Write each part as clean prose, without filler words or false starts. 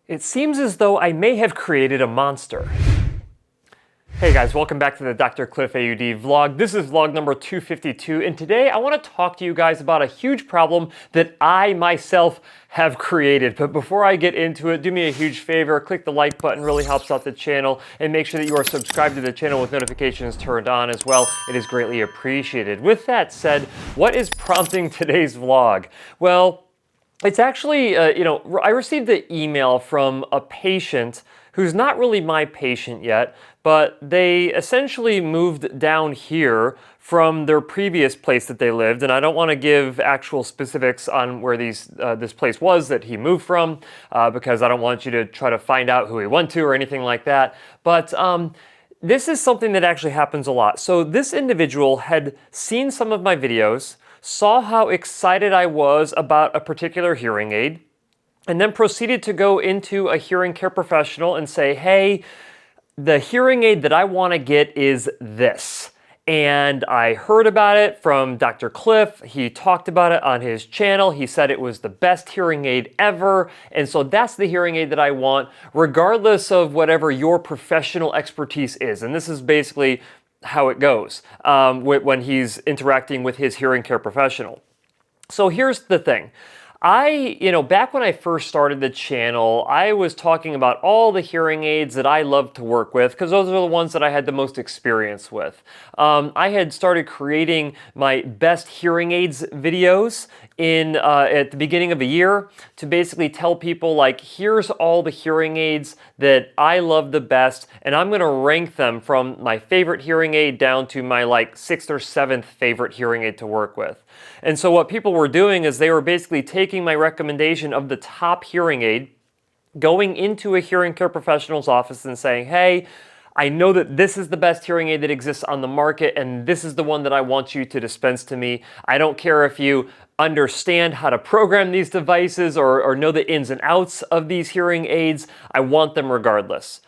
It seems as though I may have created a monster. Hey guys, welcome back to the DrCliffAuD vlog. This is vlog number 252, and today I want to talk to you guys about a huge problem that I myself have created. But before I get into it, do me a huge favor, click the like button, really helps out the channel, and make sure that you are subscribed to the channel with notifications turned on as well. It is greatly appreciated. With that said, what is prompting today's vlog? Well, it's actually, I received an email from a patient who's not really my patient yet, but they essentially moved down here from their previous place that they lived, and I don't want to give actual specifics on where this place was that he moved from, because I don't want you to try to find out who he went to or anything like that, but this is something that actually happens a lot. So this individual had seen some of my videos, saw how excited I was about a particular hearing aid, and then proceeded to go into a hearing care professional and say, hey, the hearing aid that I want to get is this. And I heard about it from Dr. Cliff. He talked about it on his channel. He said it was the best hearing aid ever. And so that's the hearing aid that I want, regardless of whatever your professional expertise is. And this is basically how it goes when he's interacting with his hearing care professional. So here's the thing. Back when I first started the channel, I was talking about all the hearing aids that I love to work with because those are the ones that I had the most experience with. I had started creating my best hearing aids videos at the beginning of the year to basically tell people, like, here's all the hearing aids that I love the best, and I'm going to rank them from my favorite hearing aid down to my sixth or seventh favorite hearing aid to work with. And so what people were doing is they were basically taking my recommendation of the top hearing aid, going into a hearing care professional's office and saying, hey, I know that this is the best hearing aid that exists on the market, and this is the one that I want you to dispense to me. I don't care if you understand how to program these devices or know the ins and outs of these hearing aids. I want them regardless.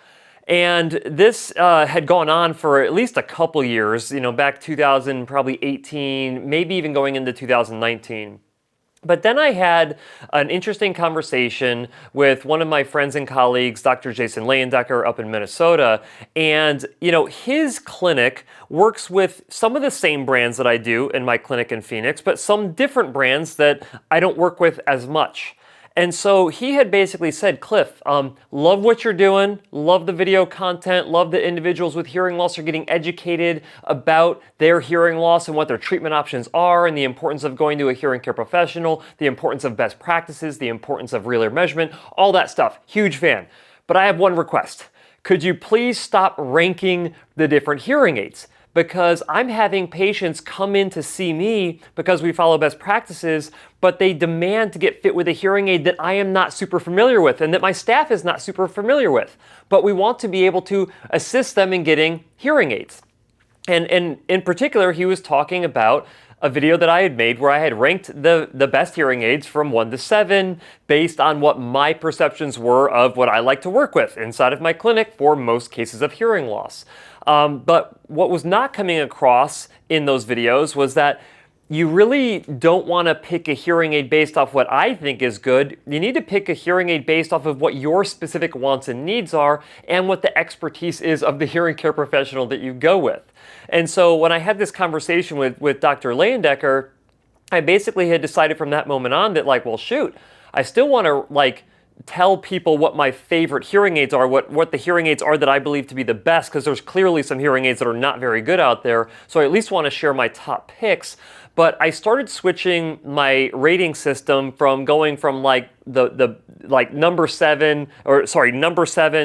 And this had gone on for at least a couple years, back 2000, probably 18, maybe even going into 2019. But then I had an interesting conversation with one of my friends and colleagues, Dr. Jason Leyendecker up in Minnesota. And, his clinic works with some of the same brands that I do in my clinic in Phoenix, but some different brands that I don't work with as much. And so he had basically said, Cliff, love what you're doing, love the video content, love that individuals with hearing loss are getting educated about their hearing loss and what their treatment options are and the importance of going to a hearing care professional, the importance of best practices, the importance of real ear measurement, all that stuff. Huge fan. But I have one request. Could you please stop ranking the different hearing aids? Because I'm having patients come in to see me because we follow best practices, but they demand to get fit with a hearing aid that I am not super familiar with and that my staff is not super familiar with. But we want to be able to assist them in getting hearing aids. And in particular, he was talking about a video that I had made where I had ranked the best hearing aids from 1 to 7 based on what my perceptions were of what I like to work with inside of my clinic for most cases of hearing loss. But what was not coming across in those videos was that you really don't want to pick a hearing aid based off what I think is good. You need to pick a hearing aid based off of what your specific wants and needs are and what the expertise is of the hearing care professional that you go with. And so when I had this conversation with Dr. Leyendecker, I basically had decided from that moment on that, well, shoot, I still want to tell people what my favorite hearing aids are, what the hearing aids are that I believe to be the best, because there's clearly some hearing aids that are not very good out there. So I at least want to share my top picks. But I started switching my rating system from going from number 7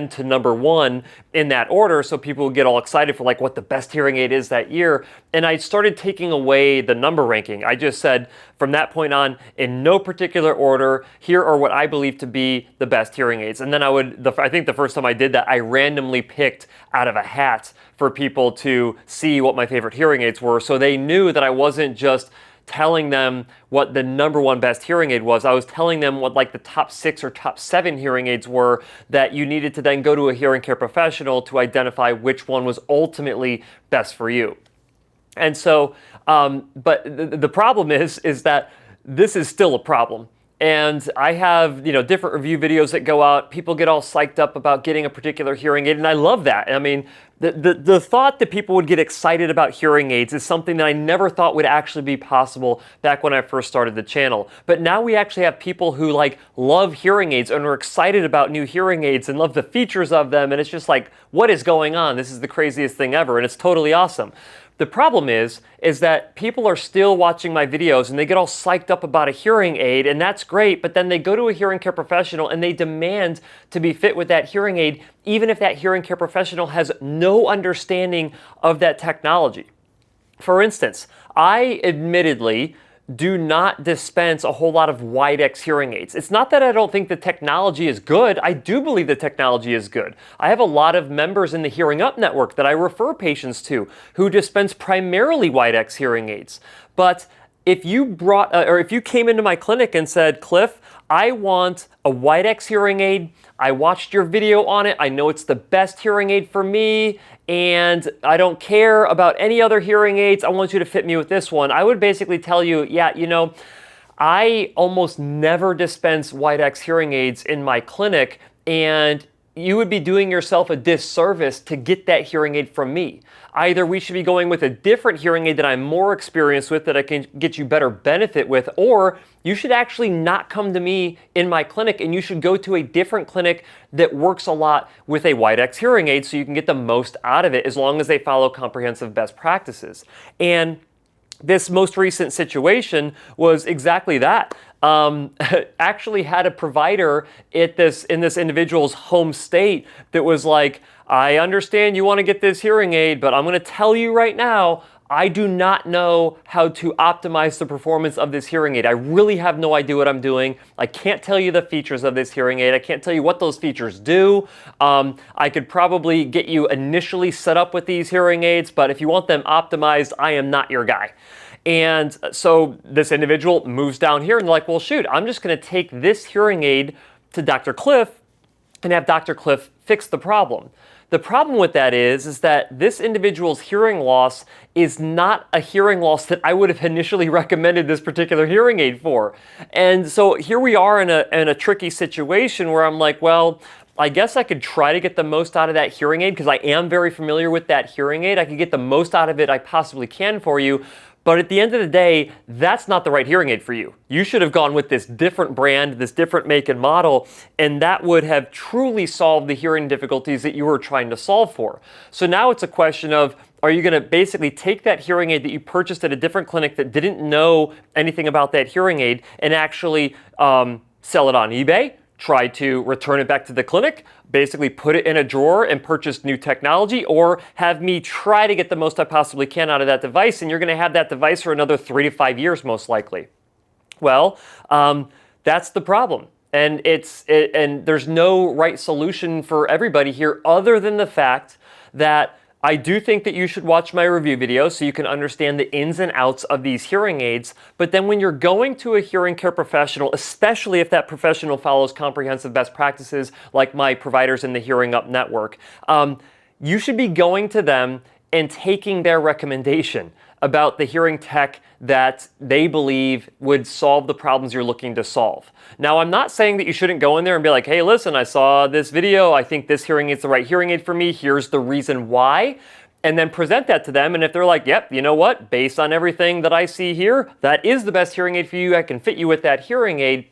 to number 1 in that order, so people would get all excited for what the best hearing aid is that year. And I started taking away the number ranking. I just said from that point on, in no particular order, here are what I believe to be the best hearing aids. And then I think the first time I did that, I randomly picked out of a hat for people to see what my favorite hearing aids were, so they knew that I wasn't just telling them what the number 1 best hearing aid was. I was telling them what the top 6 or top 7 hearing aids were that you needed to then go to a hearing care professional to identify which one was ultimately best for you. And so, but the problem is that this is still a problem. and I have, different review videos that go out. People get all psyched up about getting a particular hearing aid, and I love that. I mean, the thought that people would get excited about hearing aids is something that I never thought would actually be possible back when I first started the channel. But now we actually have people who love hearing aids and are excited about new hearing aids and love the features of them, and it's just like, what is going on? This is the craziest thing ever, and it's totally awesome. The problem is that people are still watching my videos and they get all psyched up about a hearing aid, and that's great, but then they go to a hearing care professional and they demand to be fit with that hearing aid, even if that hearing care professional has no understanding of that technology. For instance, I admittedly do not dispense a whole lot of Widex hearing aids. It's not that I don't think the technology is good. I do believe the technology is good. I have a lot of members in the Hearing Up network that I refer patients to who dispense primarily Widex hearing aids. But if you if you came into my clinic and said, Cliff, I want a Widex hearing aid, I watched your video on it, I know it's the best hearing aid for me, and I don't care about any other hearing aids, I want you to fit me with this one, I would basically tell you, yeah, I almost never dispense Widex hearing aids in my clinic, and you would be doing yourself a disservice to get that hearing aid from me. Either we should be going with a different hearing aid that I'm more experienced with, that I can get you better benefit with, or you should actually not come to me in my clinic and you should go to a different clinic that works a lot with a Widex hearing aid so you can get the most out of it as long as they follow comprehensive best practices. And this most recent situation was exactly that. Actually had a provider in this individual's home state that was like, I understand you want to get this hearing aid, but I'm going to tell you right now, I do not know how to optimize the performance of this hearing aid. I really have no idea what I'm doing. I can't tell you the features of this hearing aid. I can't tell you what those features do. I could probably get you initially set up with these hearing aids, but if you want them optimized, I am not your guy. And so this individual moves down here and they're like, well, shoot, I'm just going to take this hearing aid to Dr. Cliff and have Dr. Cliff fix the problem. The problem with that is that this individual's hearing loss is not a hearing loss that I would have initially recommended this particular hearing aid for. And so here we are in a tricky situation where I'm like, well, I guess I could try to get the most out of that hearing aid because I am very familiar with that hearing aid. I could get the most out of it I possibly can for you. But at the end of the day, that's not the right hearing aid for you. You should have gone with this different brand, this different make and model, and that would have truly solved the hearing difficulties that you were trying to solve for. So now it's a question of, are you going to basically take that hearing aid that you purchased at a different clinic that didn't know anything about that hearing aid and actually sell it on eBay? Try to return it back to the clinic, basically put it in a drawer and purchase new technology, or have me try to get the most I possibly can out of that device, and you're going to have that device for another 3 to 5 years most likely. Well, that's the problem. And and there's no right solution for everybody here other than the fact that I do think that you should watch my review video so you can understand the ins and outs of these hearing aids. But then when you're going to a hearing care professional, especially if that professional follows comprehensive best practices like my providers in the Hearing Up network, you should be going to them and taking their recommendation about the hearing tech that they believe would solve the problems you're looking to solve. Now, I'm not saying that you shouldn't go in there and be like, hey, listen, I saw this video. I think this hearing aid's the right hearing aid for me. Here's the reason why. And then present that to them. And if they're like, yep, you know what? Based on everything that I see here, that is the best hearing aid for you. I can fit you with that hearing aid.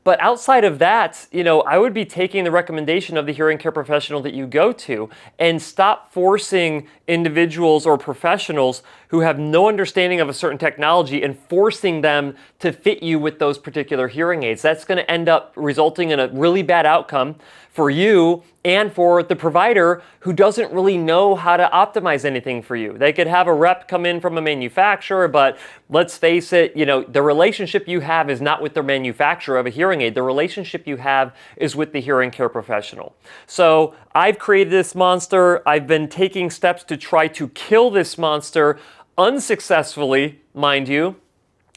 But outside of that, I would be taking the recommendation of the hearing care professional that you go to and stop forcing individuals or professionals who have no understanding of a certain technology and forcing them to fit you with those particular hearing aids. That's going to end up resulting in a really bad outcome for you and for the provider who doesn't really know how to optimize anything for you. They could have a rep come in from a manufacturer, but let's face it, the relationship you have is not with the manufacturer of a hearing aid. The relationship you have is with the hearing care professional. So I've created this monster. I've been taking steps to try to kill this monster unsuccessfully, mind you.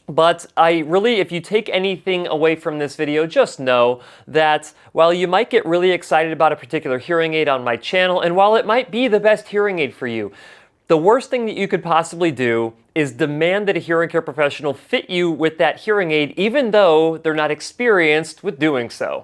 But if you take anything away from this video, just know that while you might get really excited about a particular hearing aid on my channel, and while it might be the best hearing aid for you, The worst thing that you could possibly do is demand that a hearing care professional fit you with that hearing aid, even though they're not experienced with doing so.